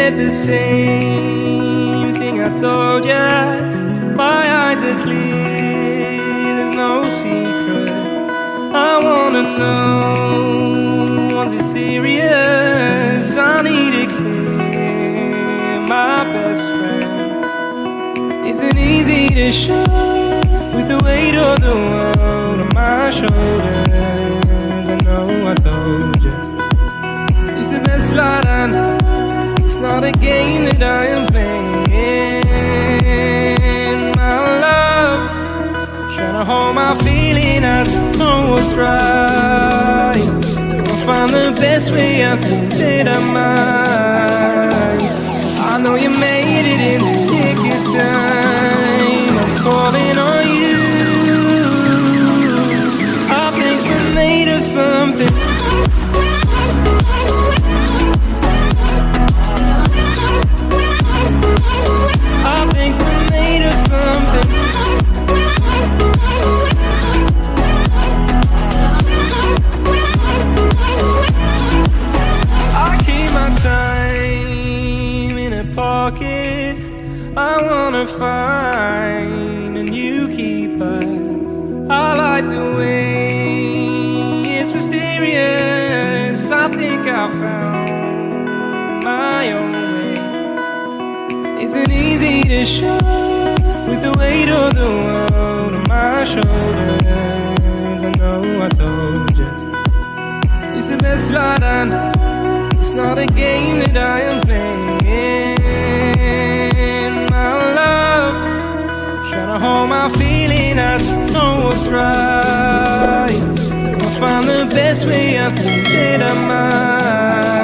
said the same thing I told ya. My eyes are clear, there's no secret. I wanna know, was it serious? I need it clear, my best friend. Isn't easy to show with the weight of the world on my shoulders. I know I told you, it's the best light I know. It's not a game that I am playing. My love, trying to hold my feeling, I don't know what's right. I'll find the best way, I think that I might. I know you made it in the nick of time. I'm calling on you. I think we're made of something. I think we're made of something. I keep my time in a pocket. I wanna find a new keeper. I like the way it's mysterious. I think I found my own way. Isn't easy to show with the weight of the world on my shoulders. I know I told you, it's the best light I know. It's not a game that I am playing. My love, trying to hold my feeling, I don't know what's right. I'll find the best way, I think that I might.